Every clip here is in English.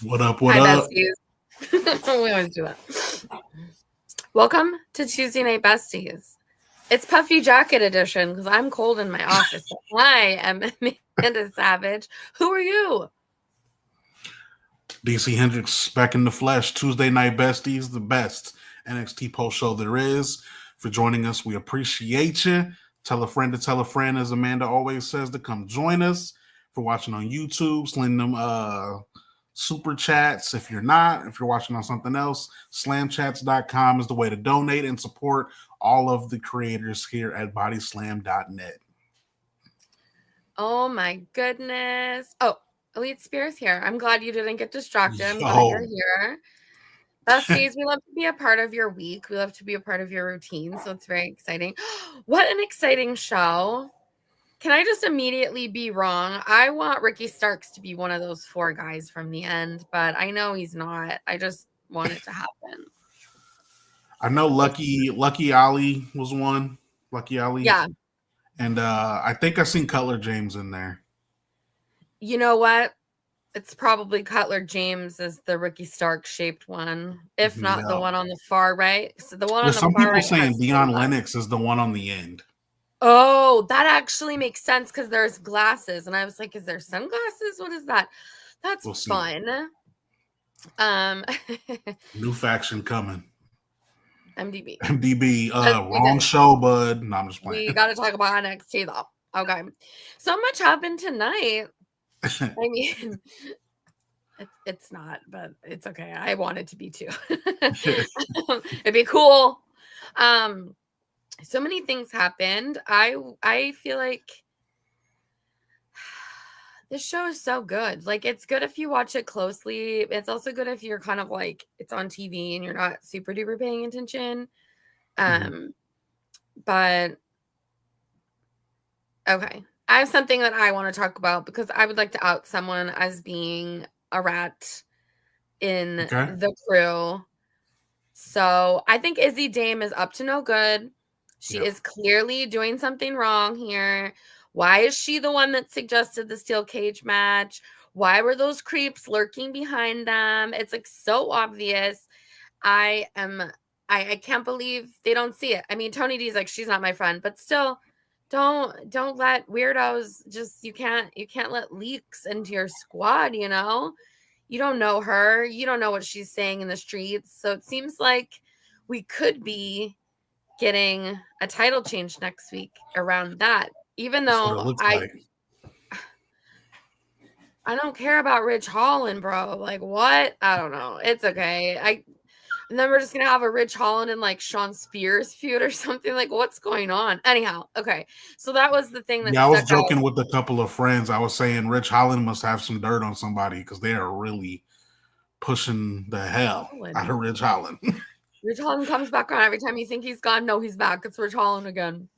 What up? What Hi, up? besties. We always do that. Welcome to Tuesday Night Besties. It's Puffy Jacket edition because I'm cold in my office. I am Amanda Savage. Who are you? DC Hendricks back in the flesh. Tuesday Night Besties, the best NXT Post-Show there is. For joining us, we appreciate you. Tell a friend to tell a friend, as Amanda always says, to come join us. For watching on YouTube, send them super chats. If you're watching on something else, slamchats.com is the way to donate and support all of the creators here at bodyslam.net. Oh my goodness. Oh, Elite Spears here. I'm glad you didn't get distracted. I'm glad you're here. Besties, we love to be a part of your week. We love to be a part of your routine. So it's very exciting. What an exciting show. Can I just immediately be wrong? I want Ricky Starks to be one of those four guys from the end, but I know he's not. I just want it to happen. I know Lucky Ali was one. Lucky Ali. Yeah. And I think I seen Cutler James in there. You know what? It's probably Cutler James is the Ricky Stark shaped one, if not the one on the far right. So the one on the some far people right saying Dion Lennox is the one on the end. Oh, that actually makes sense because there's glasses, and I was like, "Is there sunglasses? What is that?" That's fun. New faction coming. MDB. Wrong show, bud. No, I'm just playing. We got to talk about NXT though. Okay, so much happened tonight. I mean, it's not, but it's okay. I want it to be too. It'd be cool. So many things happened. I feel like this show is so good. Like, it's good if you watch it closely. It's also good if you're kind of like, it's on TV and you're not super duper paying attention. But okay. I have something that I want to talk about because I would like to out someone as being a rat in the crew. So I think Izzy Dame is up to no good. She is clearly doing something wrong here. Why is she the one that suggested the steel cage match? Why were those creeps lurking behind them? It's like so obvious. I can't believe they don't see it. I mean, Tony D's like, she's not my friend, but still don't let weirdos just, you can't let leaks into your squad, you know? You don't know her. You don't know what she's saying in the streets. So it seems like we could be getting a title change next week around that. Even though I don't care about Ridge Holland, bro. Like, what? I don't know. It's okay. And then we're just gonna have a Ridge Holland and like Sean Spears feud or something. Like, what's going on? Anyhow, okay. So that was the thing that I was joking with a couple of friends. I was saying Ridge Holland must have some dirt on somebody because they are really pushing the hell out of Ridge Holland. Ridge Holland comes back on every time you think he's gone. No, he's back. It's Ridge Holland again.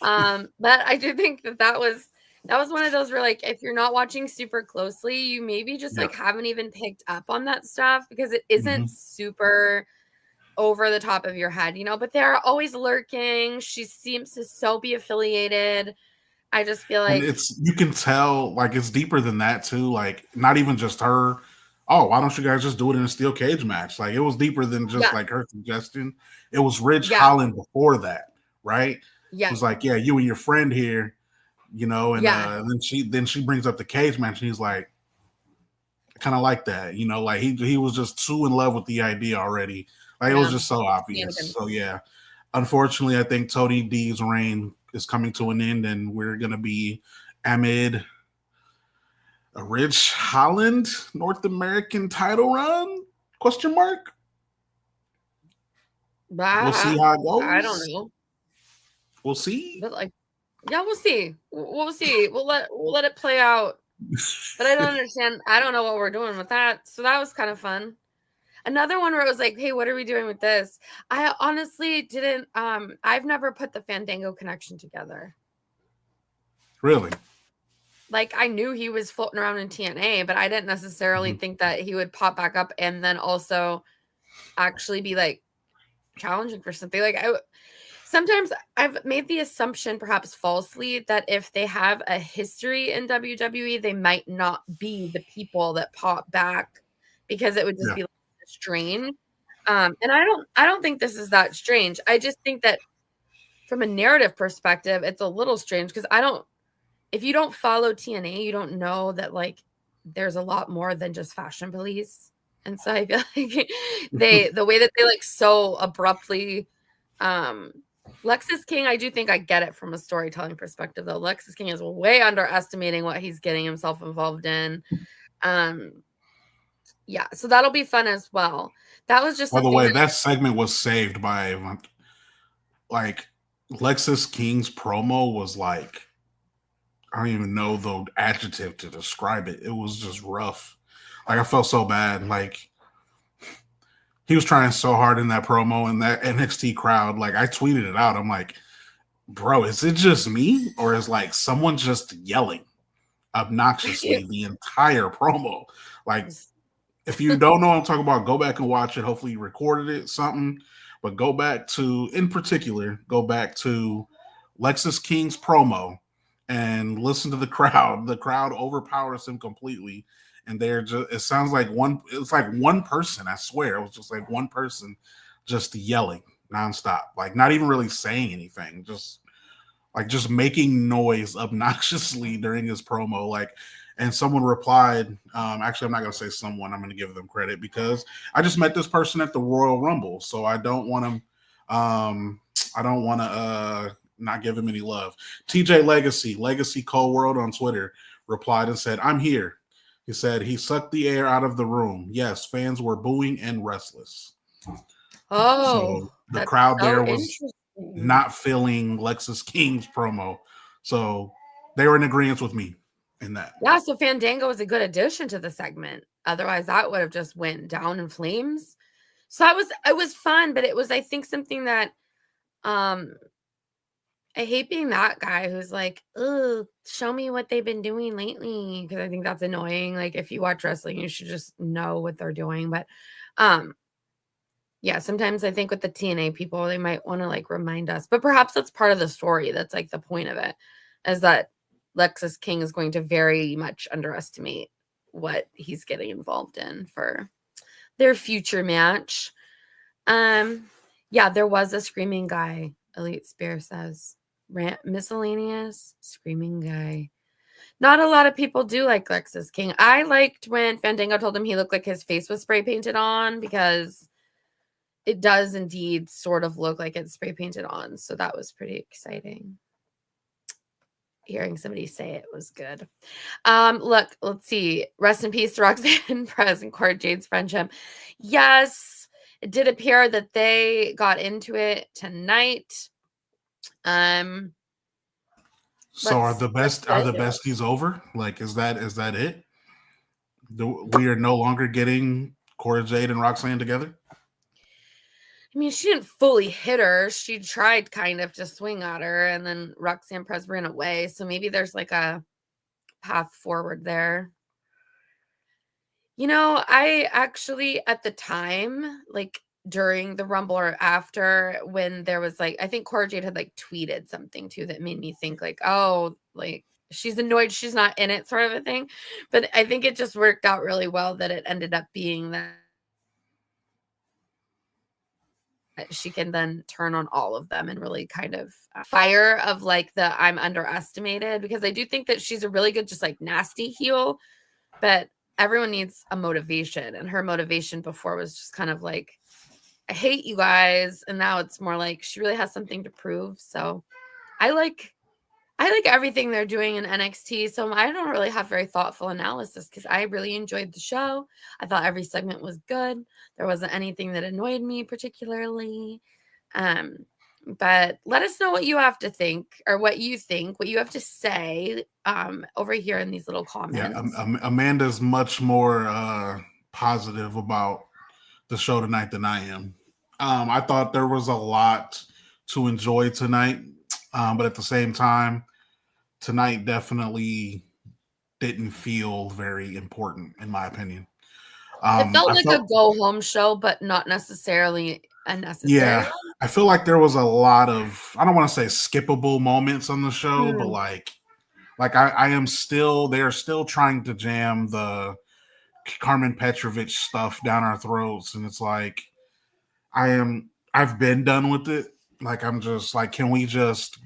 But I do think that was one of those where, like, if you're not watching super closely, you maybe just like haven't even picked up on that stuff because it isn't super over the top of your head, you know, but they're always lurking. She seems to so be affiliated. I just feel like you can tell, like, it's deeper than that too. Like, not even just her. Oh, why don't you guys just do it in a steel cage match? Like, it was deeper than just like her suggestion. It was Ridge Holland before that, right? Yeah. It was like, yeah, you and your friend here, you know, and then she brings up the cage match and he's like, I kind of like that, you know, like he was just too in love with the idea already. Like, it was just so obvious. So yeah, unfortunately, I think Tony D's reign is coming to an end, and we're gonna be amid a Ridge Holland North American title run? Question mark. We'll see how it goes. I don't know. We'll see. But like, yeah, we'll see. We'll see. We'll let it play out. But I don't understand. I don't know what we're doing with that. So that was kind of fun. Another one where it was like, hey, what are we doing with this? I honestly didn't. I've never put the Fandango connection together. Really? Like, I knew he was floating around in TNA, but I didn't necessarily think that he would pop back up and then also actually be like challenging for something. Like, sometimes I've made the assumption, perhaps falsely, that if they have a history in WWE, they might not be the people that pop back because it would just be like strange. And I don't think this is that strange. I just think that from a narrative perspective, it's a little strange because if you don't follow TNA, you don't know that like there's a lot more than just Fashion Police. And so I feel like the way that they like so abruptly, Lexis King, I do think I get it from a storytelling perspective though. Lexis King is way underestimating what he's getting himself involved in. Yeah, so that'll be fun as well. That was just, by the way, that segment was saved by like Lexis King's promo was like, I don't even know the adjective to describe it. It was just rough. Like I felt so bad. Like he was trying so hard in that promo and that NXT crowd. Like I tweeted it out. I'm like, bro, is it just me or is like someone just yelling obnoxiously the entire promo? Like if you don't know what I'm talking about, go back and watch it. Hopefully you recorded it, something. But go back to Lexis King's promo and listen to the crowd. The crowd overpowers him completely. And it sounds like it's like one person, I swear. It was just like one person just yelling nonstop. Like not even really saying anything. Just making noise obnoxiously during his promo. Like, and someone replied, actually, I'm not going to say someone, I'm going to give them credit because I just met this person at the Royal Rumble. So I don't want to not give him any love. TJ Legacy Cold World on Twitter replied and said, I'm here. He said he sucked the air out of the room. Yes, fans were booing and restless. Oh, so the crowd there was not feeling Lexis King's promo. So they were in agreement with me in that. Yeah, so Fandango was a good addition to the segment. Otherwise, that would have just went down in flames. So it was fun, but it was, I think, something that I hate being that guy who's like, oh, show me what they've been doing lately. Because I think that's annoying. Like if you watch wrestling, you should just know what they're doing. But yeah, sometimes I think with the TNA people, they might want to like remind us. But perhaps that's part of the story. That's like the point of it, is that Lexis King is going to very much underestimate what he's getting involved in for their future match. Yeah, there was a screaming guy, Elite Spear says. Miscellaneous screaming guy. Not a lot of people do like Lexis King. I liked when Fandango told him he looked like his face was spray painted on, because it does indeed sort of look like it's spray painted on. So that was pretty exciting. Hearing somebody say it was good. Look, let's see. Rest in peace to Roxanne Perez and Cora Jade's friendship. Yes, it did appear that they got into it tonight. So are the besties over? Like, is that it? We are no longer getting Cora Jade and Roxanne together? I mean, she didn't fully hit her. She tried kind of to swing at her, and then Roxanne Perez ran away. So maybe there's like a path forward there. You know, I actually, at the time, like during the Rumble or after, when there was like, I think Cora Jade had like tweeted something too that made me think like, oh, like she's annoyed she's not in it, sort of a thing. But I think it just worked out really well that it ended up being that she can then turn on all of them and really kind of fire of like the I'm underestimated, because I do think that she's a really good, just like nasty heel, but everyone needs a motivation. And her motivation before was just kind of like, I hate you guys. And now it's more like she really has something to prove. So I like everything they're doing in NXT. So I don't really have very thoughtful analysis because I really enjoyed the show. I thought every segment was good. There wasn't anything that annoyed me particularly. But let us know what you have to think, or what you think, what you have to say over here in these little comments. Yeah, Amanda's much more positive about the show tonight than I am. I thought there was a lot to enjoy tonight. But at the same time, tonight definitely didn't feel very important, in my opinion. It felt like a go-home show, but not necessarily unnecessary. Yeah, I feel like there was a lot of, I don't want to say skippable moments on the show, but like I am still, they are still trying to jam the Karmen Petrovic stuff down our throats, and it's like I've been done with it. Like I'm just like, can we just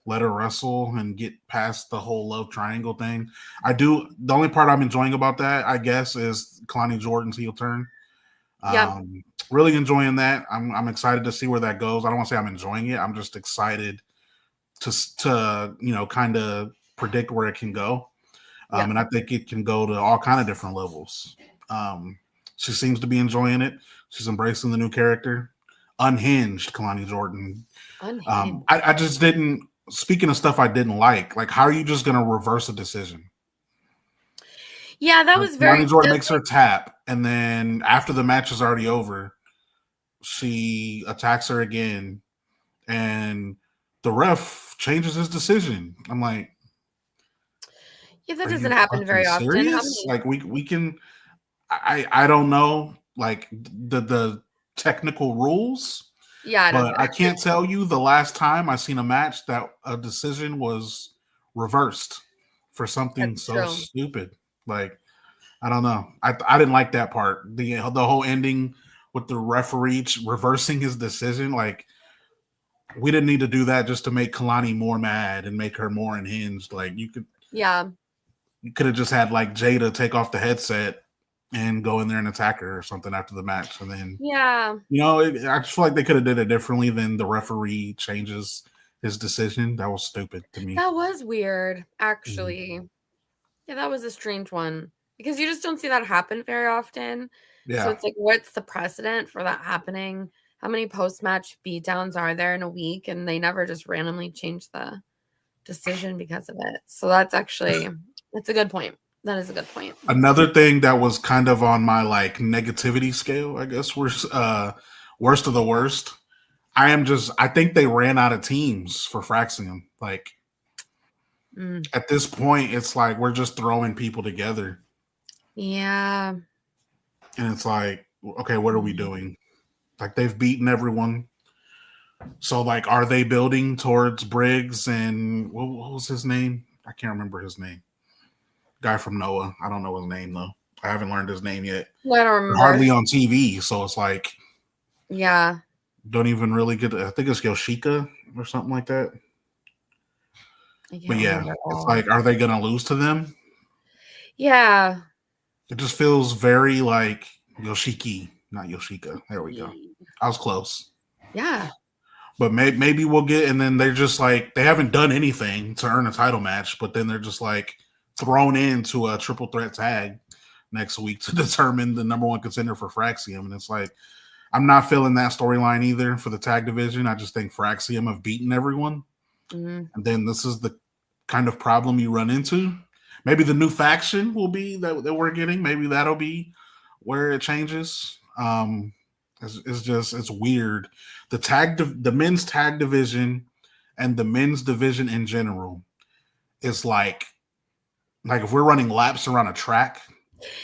let her wrestle and get past the whole love triangle thing? The only part I'm enjoying about that, I guess, is Kelani Jordan's heel turn. Really enjoying that. I'm excited to see where that goes. I don't want to say I'm enjoying it. I'm just excited to kind of predict where it can go. And I think it can go to all kind of different levels. She seems to be enjoying it. She's embracing the new character. Unhinged, Kelani Jordan. I just didn't. Speaking of stuff I didn't like how are you just going to reverse a decision? Yeah, that was very. Kelani Jordan makes her tap, and then after the match is already over, she attacks her again, and the ref changes his decision. I'm like, yeah, that doesn't happen very often. Like we can. I don't know like the technical rules. Yeah, but I can't tell you the last time I seen a match that a decision was reversed for something stupid. Like I don't know. I didn't like that part. The whole ending with the referee reversing his decision. Like we didn't need to do that just to make Kelani more mad and make her more unhinged. Like you could have just had like Jada take off the headset and go in there and attack her or something after the match. And then, I just feel like they could have did it differently than the referee changes his decision. That was stupid to me. That was weird, actually. Mm-hmm. Yeah, that was a strange one because you just don't see that happen very often. Yeah. So it's like, what's the precedent for that happening? How many post-match beatdowns are there in a week? And they never just randomly change the decision because of it. So that's actually, that's a good point. That is a good point. Another thing that was kind of on my like negativity scale, I guess, worst of the worst. I think they ran out of teams for Fraxium. Like at this point, it's like we're just throwing people together. Yeah. And it's like, okay, what are we doing? Like they've beaten everyone. So like, are they building towards Briggs and what was his name? I can't remember his name. Guy from Noah. I don't know his name though. I haven't learned his name yet. I don't remember. Hardly on TV, so it's like, yeah, don't even really get. I think it's Yoshika or something like that. But yeah, it's like, are they gonna lose to them? Yeah, it just feels very like Yoshiki, not Yoshika. There we go. I was close. Yeah. But maybe we'll get, and then they're just like, they haven't done anything to earn a title match, but then they're just like thrown into a triple threat tag next week to determine the number one contender for Fraxium. And it's like, I'm not feeling that storyline either for the tag division. I just think Fraxium have beaten everyone. Mm-hmm. And then this is the kind of problem you run into. Maybe the new faction will be that we're getting. Maybe that'll be where it changes. It's weird. The men's tag division and the men's division in general is like if we're running laps around a track.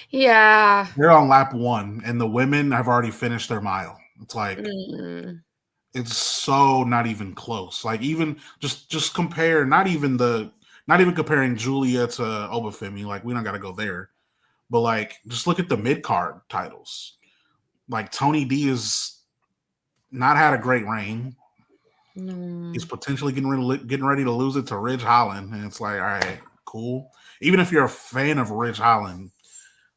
Yeah. They're on lap 1 and the women have already finished their mile. It's like it's so not even close. Like even just compare, not even comparing Giulia to Oba Femi. Like we don't gotta go there. But like just look at the mid-card titles. Like Tony D has not had a great reign. He's potentially getting ready to lose it to Ridge Holland. And it's like, all right, cool. Even if you're a fan of Ridge Holland,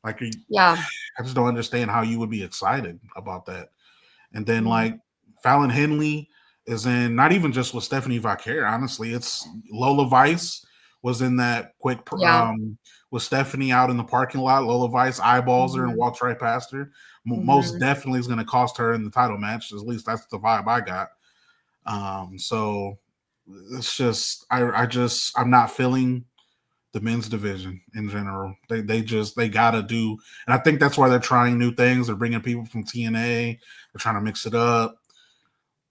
like, I just don't understand how you would be excited about that. And then like Fallon Henley is in, not even just with Stephanie Vaquer, honestly, it's Lola Vice was in that quick with Stephanie out in the parking lot. Lola Vice eyeballs her and walks right past her. Most definitely is going to cost her in the title match. At least that's the vibe I got. So it's just I'm not feeling the men's division in general. They gotta do, and I think that's why they're trying new things. They're bringing people from TNA. They're trying to mix it up,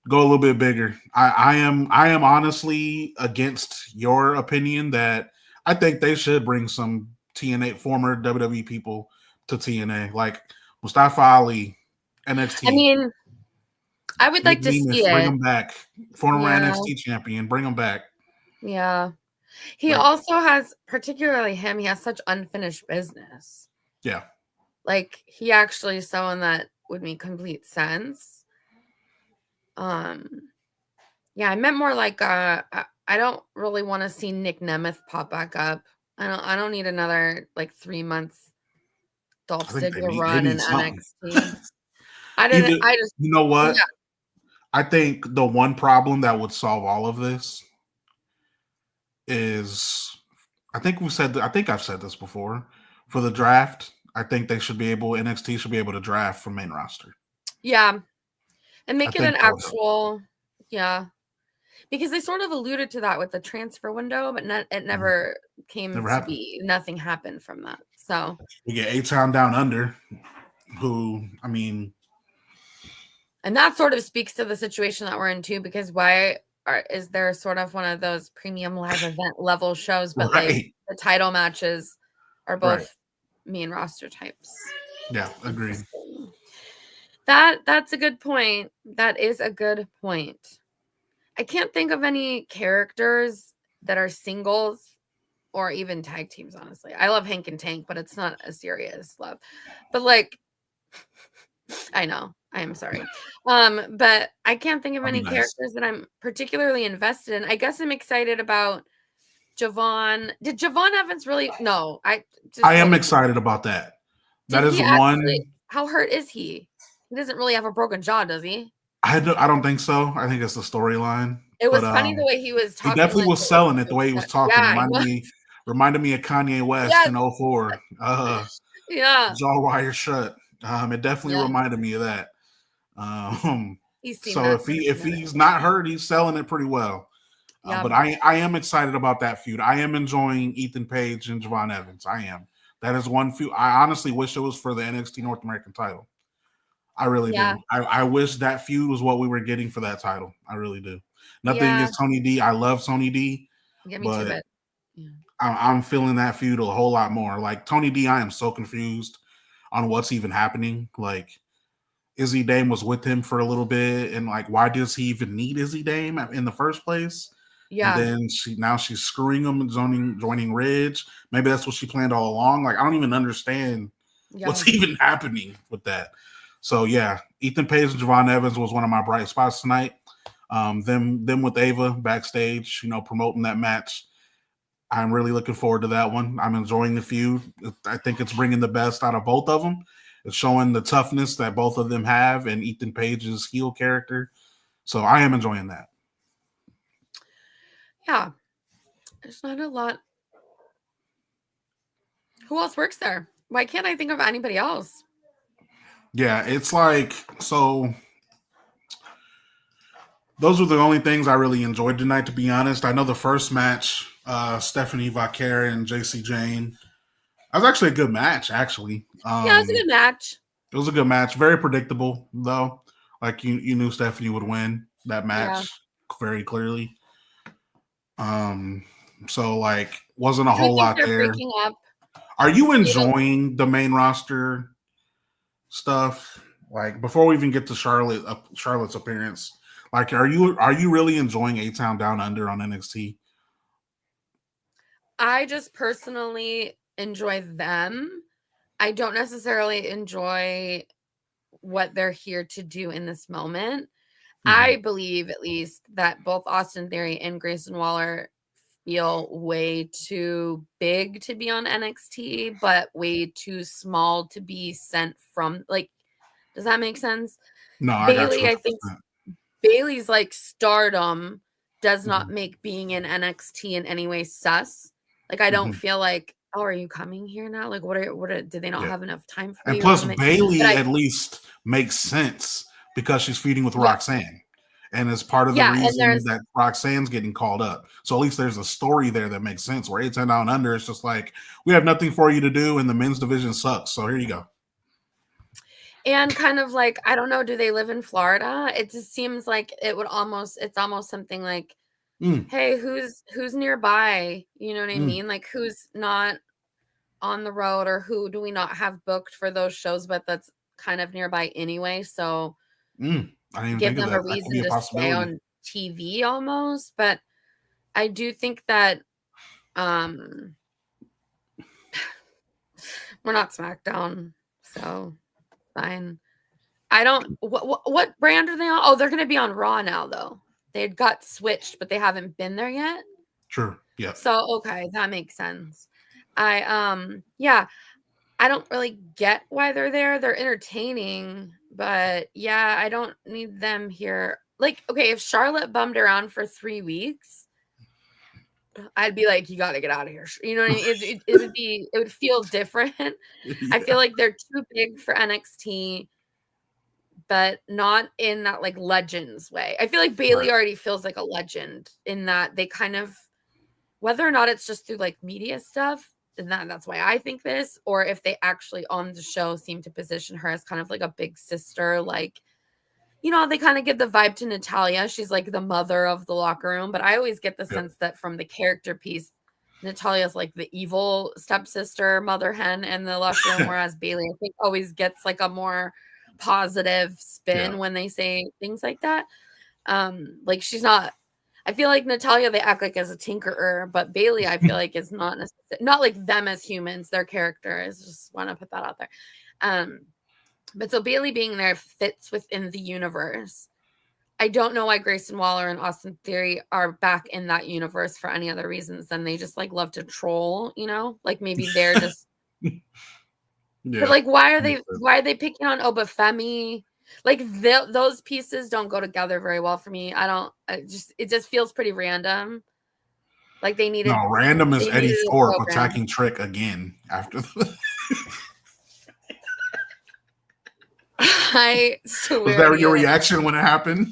go a little bit bigger. I am honestly against your opinion that I think they should bring some TNA former WWE people to TNA, like Mustafa Ali, NXT. I mean, I would like to see it. Bring him back. Former NXT champion, bring him back. Yeah. He also has, particularly him, he has such unfinished business. Yeah. Like, he actually is someone that would make complete sense. Yeah, I meant more like I don't really want to see Nick Nemeth pop back up. I don't need another like 3 months Dolph Ziggler run in NXT. I just you know what? Yeah. I think the one problem that would solve all of this is I think I've said this before. For the draft, I think NXT should be able to draft from main roster. Yeah. And make it an actual, because they sort of alluded to that with the transfer window, but it never came to be. Nothing happened from that. So we get A-Town Down Under, who, I mean, and that sort of speaks to the situation that we're in too, because is there sort of one of those premium live event level shows, but like the title matches are both main roster types? Yeah, agreed. That's a good point. That is a good point. I can't think of any characters that are singles or even tag teams, honestly. I love Hank and Tank, but it's not a serious love. But like, I know, I am sorry. But I can't think of any characters that I'm particularly invested in. I guess I'm excited about Javon. Did Javon Evans really? No, I am excited about that. That is one. How hurt is he? He doesn't really have a broken jaw, does he? I don't think so. I think it's the storyline. It was funny the way he was talking. He definitely was selling it the way he was talking. Reminded me of Kanye West in 04. Jaw wire shut. It definitely reminded me of that. So if he's not hurt, he's selling it pretty well. But I am excited about that feud. I am enjoying Ethan Page and Javon Evans. I am. That is one feud. I honestly wish it was for the NXT North American title. I really do. I wish that feud was what we were getting for that title. I really do. Nothing against Tony D. I love Tony D. Yeah, me too, but I'm feeling that feud a whole lot more. Like Tony D, I am so confused on what's even happening. Like Izzy Dame was with him for a little bit, and like, why does he even need Izzy Dame in the first place? Yeah. And then she's screwing him and joining Ridge. Maybe that's what she planned all along. Like, I don't even understand what's even happening with that. So yeah, Ethan Page and Javon Evans was one of my bright spots tonight. Them with Ava backstage, promoting that match. I'm really looking forward to that one. I'm enjoying the feud. I think it's bringing the best out of both of them. It's showing the toughness that both of them have and Ethan Page's heel character. So I am enjoying that. Yeah. There's not a lot. Who else works there? Why can't I think of anybody else? Yeah, it's like, so those were the only things I really enjoyed tonight, to be honest. I know the first match, Stephanie Vaquer and Jacy Jayne, that was actually a good match, actually. Yeah, it was a good match. It was a good match. Very predictable, though. Like, you knew Stephanie would win that match very clearly. So, like, wasn't a whole lot there. Breaking up? Are you enjoying the main roster stuff? Like, before we even get to Charlotte's appearance, like, are you really enjoying A-Town Down Under on NXT? I just personally enjoy them. I don't necessarily enjoy what they're here to do in this moment. I believe, at least, that both Austin Theory and Grayson Waller feel way too big to be on NXT, but way too small to be sent from, like, does that make sense? No, Bayley, I think Bayley's like stardom does not make being in NXT in any way sus. Like, I don't feel like, oh, are you coming here now? Like, did they not have enough time for you? And plus, Bayley at least makes sense because she's feuding with Roxanne. And it's part of the reason that Roxanne's getting called up. So at least there's a story there that makes sense. Where A-Town Down Under, it's just like, we have nothing for you to do, and the men's division sucks. So here you go. And kind of like, I don't know, do they live in Florida? It just seems like it's almost something like, hey, who's nearby? You know what I mean? Like, who's not on the road, or who do we not have booked for those shows, but that's kind of nearby anyway. So I didn't give think them of that. a reason to stay on TV almost. But I do think that we're not SmackDown, So fine. I don't. What brand are they on? Oh, they're going to be on Raw now, though. They got switched, but they haven't been there yet. Sure. Yeah. So okay, that makes sense. Yeah, I don't really get why they're there. They're entertaining, but yeah, I don't need them here. Like, okay, if Charlotte bummed around for 3 weeks, I'd be like, you got to get out of here. You know what I mean? It would feel different. Yeah. I feel like they're too big for NXT, but not in that like legends way. I feel like Bayley already feels like a legend in that they kind of, whether or not it's just through like media stuff, and that's why I think this, or if they actually on the show seem to position her as kind of like a big sister, like, you know, they kind of give the vibe to Natalya. She's like the mother of the locker room, but I always get the sense that from the character piece, Natalya's like the evil stepsister, mother hen in the locker room, whereas Bayley, I think, always gets like a more positive spin when they say things like that. Like she's not. I feel like Natalya, they act like as a tinkerer, but Bayley, I feel like is not like them as humans. Their character is, just want to put that out there. But so Bayley being there fits within the universe. I don't know why Grayson Waller and Austin Theory are back in that universe for any other reasons than they just like love to troll, you know? Like maybe they're just but like why are they picking on Oba Femi? Like those pieces don't go together very well for me. It just feels pretty random. Like they needed random is Eddie Thorpe attacking Trick again after the I swear. Was that your reaction when it happened?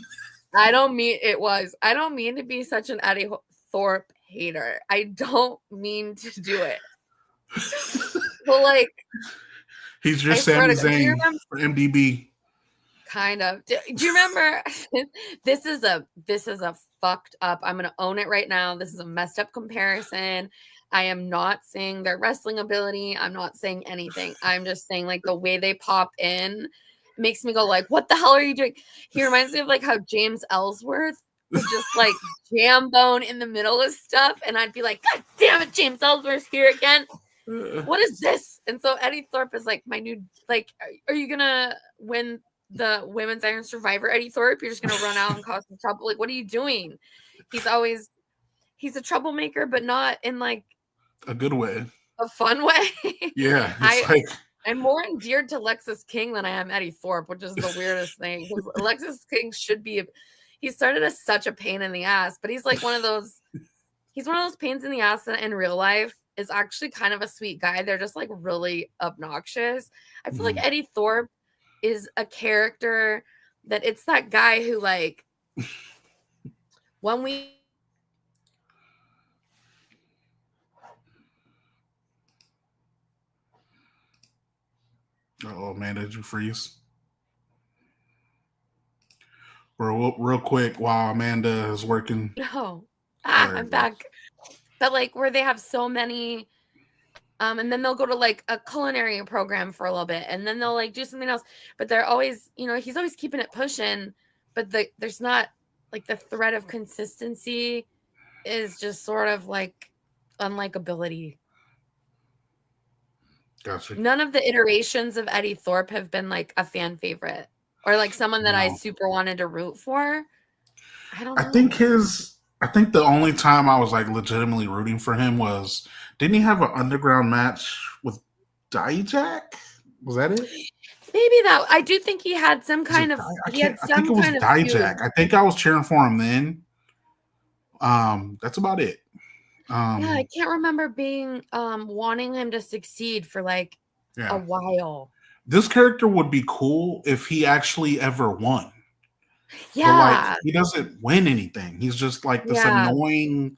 I don't mean to be such an Eddie Thorpe hater. I don't mean to do it. But like, he's your Sami Zayn for MDB. Kind of. Do you remember? This is a fucked up. I'm gonna own it right now. This is a messed up comparison. I am not saying their wrestling ability. I'm not saying anything. I'm just saying like the way they pop in makes me go like, what the hell are you doing? He reminds me of like how James Ellsworth was just like jam bone in the middle of stuff. And I'd be like, God damn it, James Ellsworth's here again. What is this? And so Eddie Thorpe is like my new, like, are you gonna win the Women's Iron Survivor, Eddie Thorpe? You're just gonna run out and cause some trouble? Like, what are you doing? He's a troublemaker, but not in like a good way, a fun way. Yeah, I'm more endeared to Lexis King than I am Eddie Thorpe, which is the weirdest thing. Lexis King should be. He started as such a pain in the ass, but he's like one of those. He's one of those pains in the ass that in real life is actually kind of a sweet guy. They're just like really obnoxious. I feel like Eddie Thorpe is a character that it's that guy who like when we. Oh man, did you freeze? Real quick while Amanda is working. No, I'm back. But like where they have so many, and then they'll go to like a culinary program for a little bit, and then they'll like do something else. But they're always, you know, he's always keeping it pushing. But there's not like the thread of consistency is just sort of like unlikability. Gotcha. None of the iterations of Eddie Thorpe have been like a fan favorite or like someone that I super wanted to root for. I don't know. I think the only time I was like legitimately rooting for him was, didn't he have an underground match with Dijak? Was that it? Maybe that. I do think he had some kind of. I think it was Dijak. I think I was cheering for him then. That's about it. Yeah, I can't remember being wanting him to succeed for like a while. This character would be cool if he actually ever won. Yeah, but like he doesn't win anything. He's just like this annoying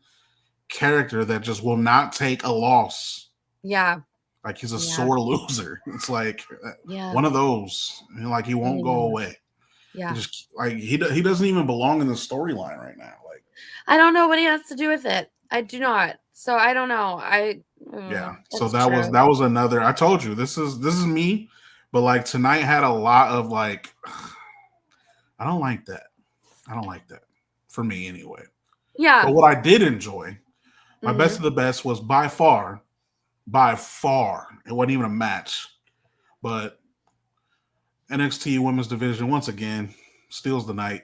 character that just will not take a loss. Yeah, like he's a sore loser. It's like one of those. You know, like he won't go away. Yeah, just like he doesn't even belong in the storyline right now. Like I don't know what he has to do with it. I do not. So I don't know. So that was another. I told you this is me, but like tonight had a lot of like. I don't like that. For me anyway. Yeah. But what I did enjoy, my best of the best was by far, it wasn't even a match, but NXT Women's Division once again steals the night.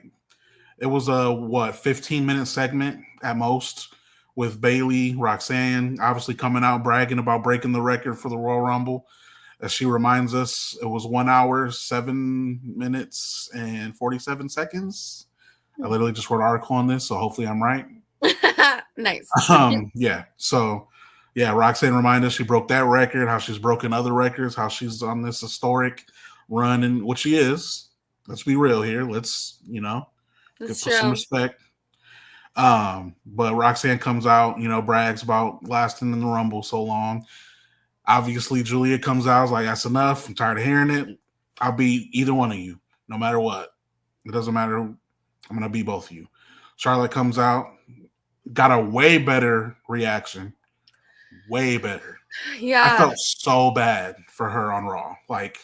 It was a 15-minute segment at most with Bayley, Roxanne, obviously coming out bragging about breaking the record for the Royal Rumble. As she reminds us, it was 1 hour, 7 minutes, and 47 seconds. I literally just wrote an article on this, so hopefully I'm right. Nice. Yeah. So, yeah, Roxanne reminded us she broke that record, how she's broken other records, how she's on this historic run, and what she is. Let's be real here. Let's, put some respect. But Roxanne comes out, brags about lasting in the Rumble so long. Obviously, Giulia comes out, is like, that's enough. I'm tired of hearing it. I'll beat either one of you, no matter what. It doesn't matter. I'm going to beat both of you. Charlotte comes out, got a way better reaction. Way better. Yeah. I felt so bad for her on Raw. Like,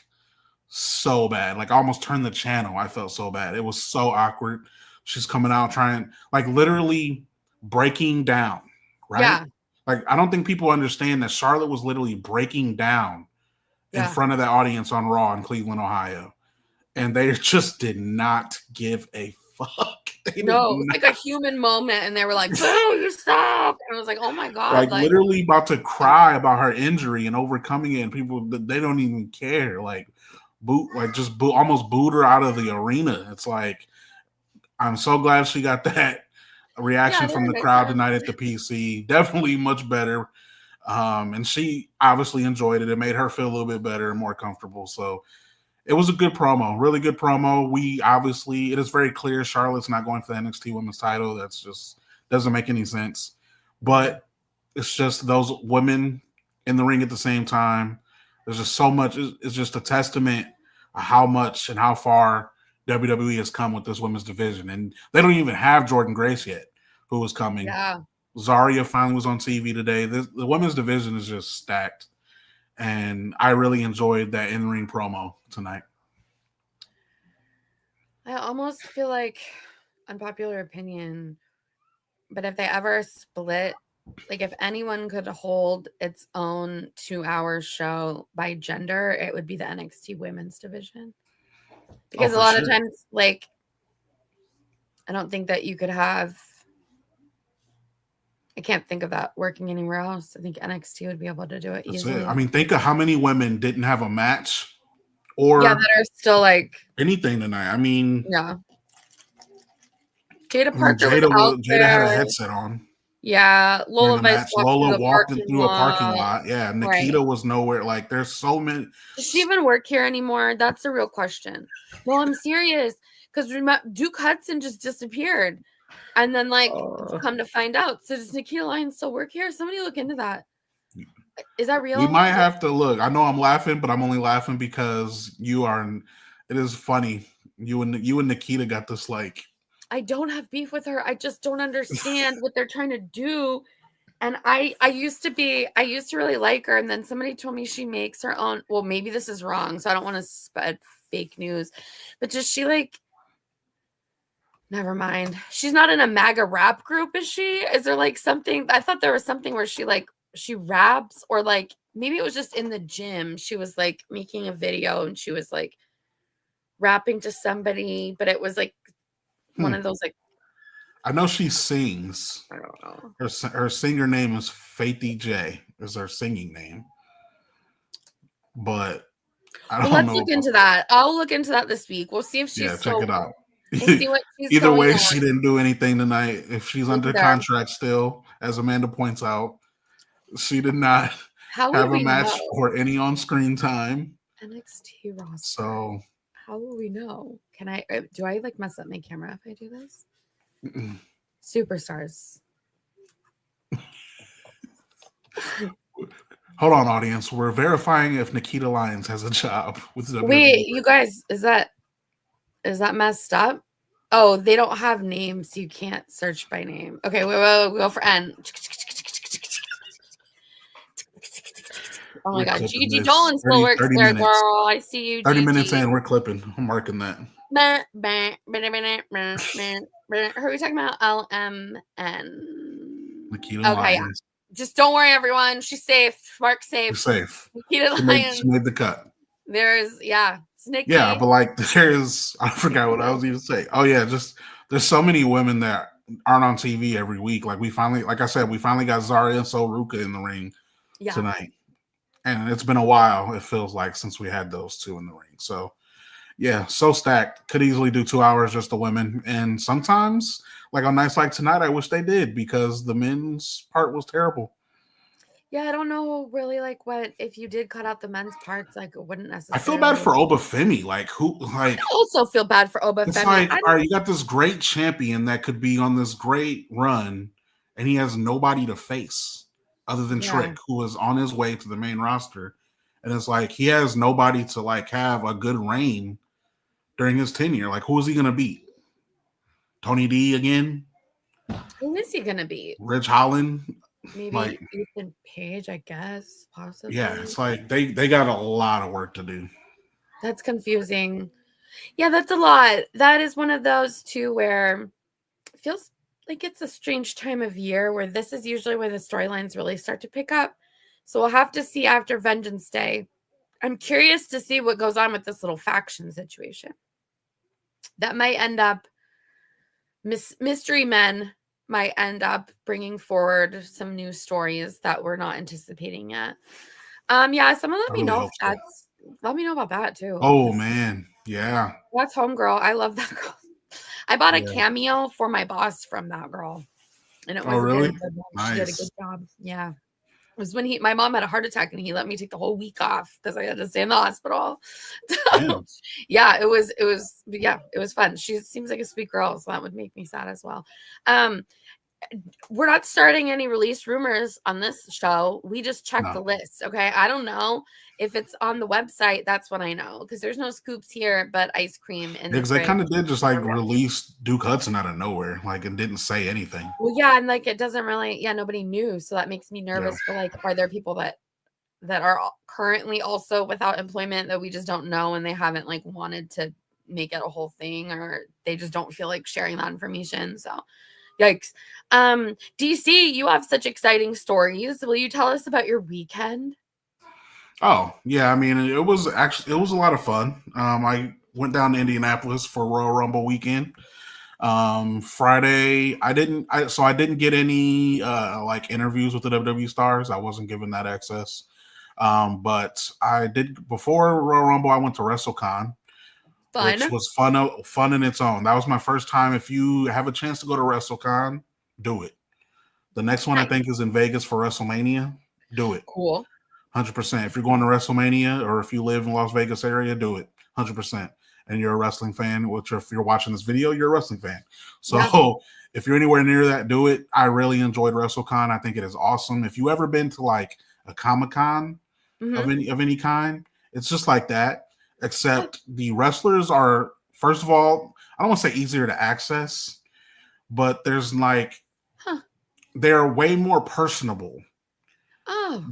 so bad. Like, I almost turned the channel. I felt so bad. It was so awkward. She's coming out trying, like, literally breaking down, right? Yeah. Like, I don't think people understand that Charlotte was literally breaking down in front of the audience on Raw in Cleveland, Ohio. And they just did not give a fuck. No, it was like a human moment. And they were like, oh, you stop. And I was like, oh my God. Like literally about to cry about her injury and overcoming it. And people, they don't even care. Like, almost booed her out of the arena. It's like, I'm so glad she got that reaction from the crowd tonight at the PC. Definitely much better. And she obviously enjoyed it. It made her feel a little bit better and more comfortable. So it was a good promo, really good promo. It is very clear Charlotte's not going for the NXT Women's title. That's just doesn't make any sense. But it's just those women in the ring at the same time. There's just so much. It's just a testament of how much and how far WWE has come with this women's division. And they don't even have Jordan Grace yet, who is coming. Yeah. Zarya finally was on TV today. The women's division is just stacked. And I really enjoyed that in-ring promo tonight. I almost feel like, unpopular opinion, but if they ever split, like if anyone could hold its own 2-hour show by gender, it would be the NXT women's division. Because a lot of times, like, I don't think that you could have, I can't think of that working anywhere else. I think NXT would be able to do it easily. I mean, think of how many women didn't have a match or that are still like anything tonight. I mean, yeah. Jada Parker Jada had a headset on. Yeah, Lola walked through a parking lot. Yeah, Nikita was nowhere. Like, there's so many. Does she even work here anymore? That's a real question. Well, I'm serious because Duke Hudson just disappeared, and then come to find out, so does Nikita Lyons still work here? Somebody look into that. Is that real? We might have to look. I know I'm laughing, but I'm only laughing because it is funny. You and Nikita got this like. I don't have beef with her. I just don't understand what they're trying to do. And I used to really like her. And then somebody told me she makes her own. Well, maybe this is wrong. So I don't want to spread fake news. But just never mind. She's not in a MAGA rap group, is she? Is there like something? I thought there was something where she raps, or like maybe it was just in the gym. She was like making a video and she was like rapping to somebody, but it was like one of those like. I know she sings. I don't know. Her singer name is Faithy J. Is her singing name, but I don't know. Let's look into that. I'll look into that this week. We'll see if she's check it out. We'll see what she's Either way, she didn't do anything tonight. If she's under contract still, as Amanda points out, she did not have a match or any on-screen time. NXT roster. So how will we know? Do I like mess up my camera if I do this? Superstars. Hold on, audience. We're verifying if Nikita Lyons has a job with WWE. Wait, you guys, is that messed up? Oh, they don't have names, so you can't search by name. Okay, we'll go for N. Oh my God, Gigi Dolan still works there, minutes. Girl. I see you. 30 minutes in, we're clipping. I'm marking that. Who are we talking about? LMN. Nikita Lyons. Just don't worry, everyone. She's safe. Mark's safe. She's safe. Nikita Lyons. She made the cut. Nikki. Yeah, but like I forgot what I was even saying. Oh yeah, just there's so many women that aren't on TV every week. Like we finally got Zarya and Sol Ruka in the ring tonight. And it's been a while, it feels like, since we had those two in the ring. So yeah, so stacked. Could easily do 2 hours just the women. And sometimes, like on nights like tonight, I wish they did because the men's part was terrible. Yeah, I don't know really like what if you did cut out the men's parts, like it wouldn't necessarily. I feel bad for Oba Femi. Like I also feel bad for Oba Femi. It's like, all right, you got this great champion that could be on this great run, and he has nobody to face other than Trick, who is on his way to the main roster. And it's like he has nobody to like have a good reign during his tenure. Like, who is he gonna beat? Tony D again? Who is he gonna beat? Ridge Holland? Maybe like, Ethan Page, I guess, possibly. Yeah, it's like they got a lot of work to do. That's confusing. Yeah, that's a lot. That is one of those too where it feels like it's a strange time of year where this is usually where the storylines really start to pick up. So we'll have to see after Vengeance Day. I'm curious to see what goes on with this little faction situation. That might end up mystery men might end up bringing forward some new stories that we're not anticipating yet. Yeah, someone let me know about that too. Oh man, yeah. That's homegirl. I love that girl. I bought a cameo for my boss from that girl. And it was really good. Nice. She did a good job. Yeah. It was when my mom had a heart attack and he let me take the whole week off because I had to stay in the hospital. Yeah, it was fun. She seems like a sweet girl, so that would make me sad as well. We're not starting any release rumors on this show. We just checked the list. Okay. I don't know if it's on the website. That's what I know because there's no scoops here, but ice cream. And because they kind of did just like release Duke Hudson out of nowhere, like, and didn't say anything. Well, yeah. And like, it doesn't really, nobody knew. So that makes me nervous for like, are there people that are currently also without employment that we just don't know and they haven't like wanted to make it a whole thing or they just don't feel like sharing that information. So yikes. DC, you have such exciting stories. Will you tell us about your weekend? Oh, yeah. I mean, it was a lot of fun. I went down to Indianapolis for Royal Rumble weekend. Friday, I didn't get any like interviews with the WWE stars. I wasn't given that access. But I did before Royal Rumble, I went to WrestleCon. Which was fun in its own. That was my first time. If you have a chance to go to WrestleCon, do it. The next one I think is in Vegas for WrestleMania. Do it. Cool. 100%. If you're going to WrestleMania or if you live in Las Vegas area, do it. 100%. And you're a wrestling fan, which if you're watching this video, you're a wrestling fan. So if you're anywhere near that, do it. I really enjoyed WrestleCon. I think it is awesome. If you ever been to like a Comic-Con of any kind, it's just like that. Except the wrestlers are, first of all, I don't want to say easier to access, but there's like, they're way more personable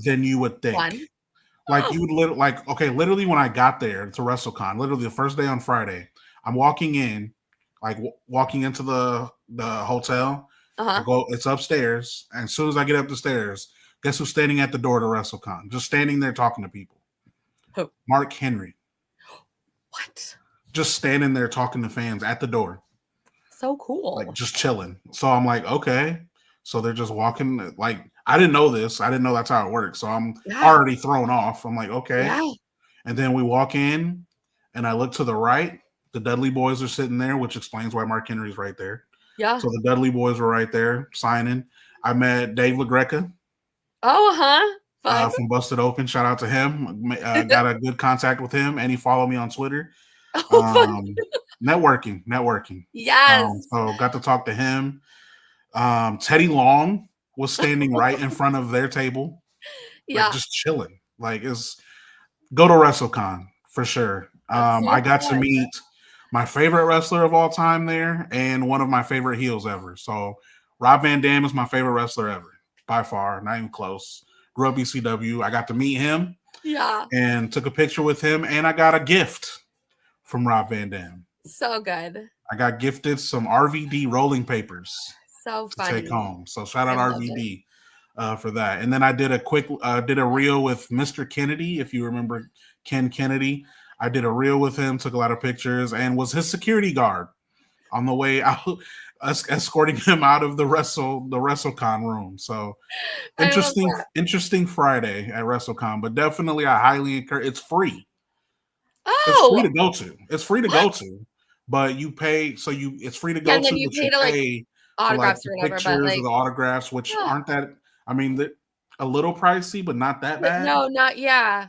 than you would think. Fun. Like you would literally when I got there to WrestleCon, literally the first day on Friday, I'm walking in, like walking into the hotel. It's upstairs, and as soon as I get up the stairs, guess who's standing at the door to WrestleCon? Just standing there talking to people. Who? Mark Henry. What? Just standing there talking to fans at the door. So cool. Like just chilling. So I'm like, okay. So they're just walking. Like, I didn't know this. I didn't know that's how it works. So I'm already thrown off. I'm like, okay. Yeah. And then we walk in and I look to the right. The Dudley Boys are sitting there, which explains why Mark Henry's right there. Yeah. So the Dudley Boys were right there signing. I met Dave LaGreca. From Busted Open. Shout out to him. Got a good contact with him, and he followed me on Twitter. Networking. Yes. So got to talk to him. Teddy Long was standing right in front of their table. Like, just chilling. Like, go to WrestleCon for sure. I got to meet my favorite wrestler of all time there and one of my favorite heels ever. So Rob Van Dam is my favorite wrestler ever, by far, not even close. Grew up ECW. I got to meet him. Yeah. And took a picture with him, and I got a gift from Rob Van Dam. So good. I got gifted some RVD rolling papers. So funny. To take home. So shout out RVD for that. And then I did a reel with Mr. Kennedy. If you remember Ken Kennedy, I did a reel with him, took a lot of pictures, and was his security guard on the way out, escorting him out of the WrestleCon room. So interesting Friday at WrestleCon, but definitely I highly encourage. It's free. Oh, it's free to go to. It's free to go to, but you pay. So it's free to go to, you but pay you to pay autographs for or whatever, pictures but like of the autographs, which aren't that. I mean, a little pricey, but not that bad. No, not Yeah.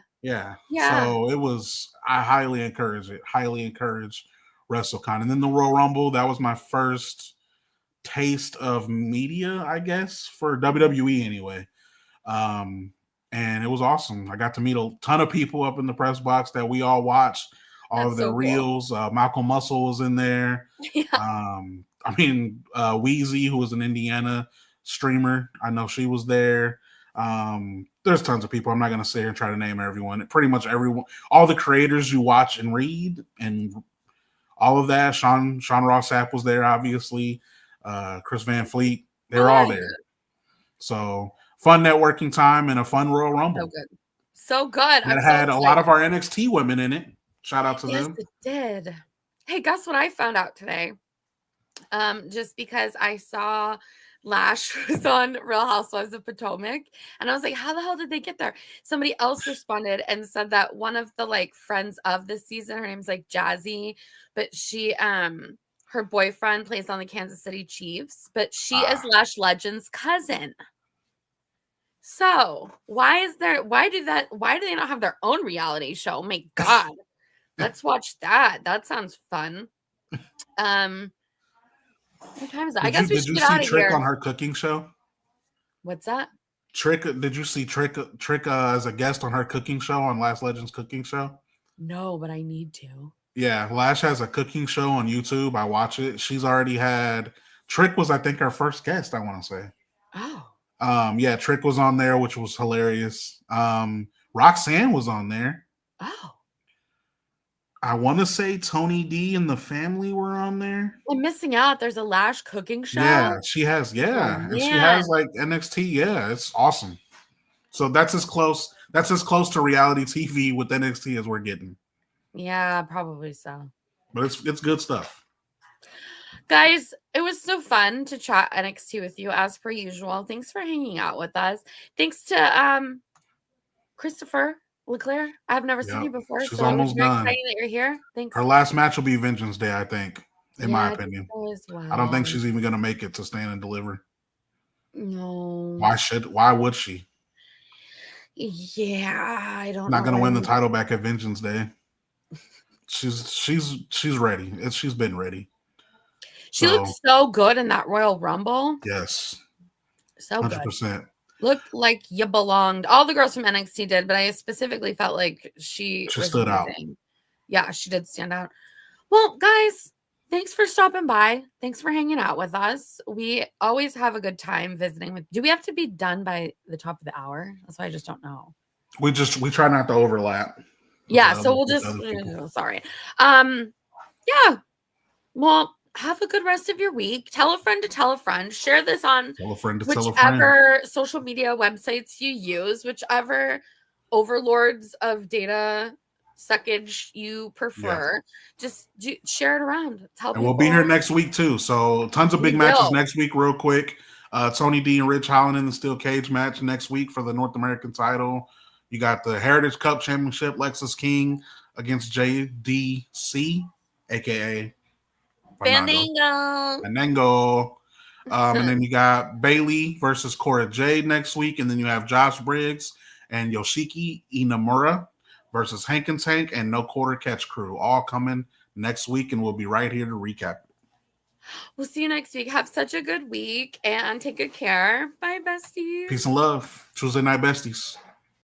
So it was. I highly encourage it. Highly encourage WrestleCon, and then the Royal Rumble. That was my first taste of media, I guess, for WWE anyway. And it was awesome. I got to meet a ton of people up in the press box that we all watched, all of their reels. Cool. Malcolm Muscle was in there. Yeah. Wheezy, who was an Indiana streamer, I know she was there. There's tons of people. I'm not going to sit here and try to name everyone. Pretty much everyone, all the creators you watch and read and all of that. Sean Ross Sapp was there, obviously. Chris Van Fleet, they're all there. So fun networking time and a fun Royal Rumble. So good. It had a lot of our NXT women in it. Shout out to them. Yes, it did. Hey, guess what I found out today? Just because I saw Lash was on Real Housewives of Potomac, and I was like, how the hell did they get there? Somebody else responded and said that one of the friends of this season, her name's Jacy, but she her boyfriend plays on the Kansas City Chiefs, but she is Lash Legend's cousin. So why do they not have their own reality show? Oh my God. Let's watch that. That sounds fun. What time is it? I guess we should get out of here. Did you see Trick on her cooking show? What's that? Trick, did you see Trick as a guest on her cooking show, on Lash Legend's cooking show? No, but I need to. Yeah, Lash has a cooking show on YouTube. I watch it. She's already had Trick was, I think, her first guest, I want to say. Oh. Yeah, Trick was on there, which was hilarious. Roxanne was on there. Oh. I want to say Tony D and the family were on there. I'm missing out. There's a Lash cooking show. Yeah, she has. Yeah, and she has NXT. Yeah, it's awesome. So that's as close to reality TV with NXT as we're getting. Yeah, probably so. But it's good stuff. Guys, it was so fun to chat NXT with you as per usual. Thanks for hanging out with us. Thanks to Christopher Leclerc. I've never seen you before. She's almost done. Exciting that you're here. Thanks. Her last match will be Vengeance Day, I think, in my opinion. I don't think she's even going to make it to Stand and Deliver. No. Why would she? Yeah, I don't know. Not going to win the title back at Vengeance Day. She's ready. She's been ready. She looked so good in that Royal Rumble. Yes. So 100%. Good. Looked like you belonged. All the girls from NXT did, but I specifically felt like she stood out. Yeah, she did stand out. Well, guys, thanks for stopping by. Thanks for hanging out with us. We always have a good time visiting with. Do we have to be done by the top of the hour? That's why I just don't know. We try not to overlap. Yeah, so we'll just sorry. Yeah. Well, have a good rest of your week. Tell a friend to tell a friend. Share this on whichever social media websites you use, whichever overlords of data suckage you prefer. Yeah. Just share it around. Tell people. We'll be here next week too. So tons of big matches next week, real quick. Tony D and Rich Holland in the steel cage match next week for the North American title. You got the Heritage Cup Championship, Lexus King against JDC, aka Fandango. And then you got Bayley versus Cora Jade next week. And then you have Josh Briggs and Yoshiki Inamura versus Hank and Tank and No Quarter Catch Crew. All coming next week, and we'll be right here to recap. We'll see you next week. Have such a good week and take good care. Bye, besties. Peace and love. Tuesday Night Besties.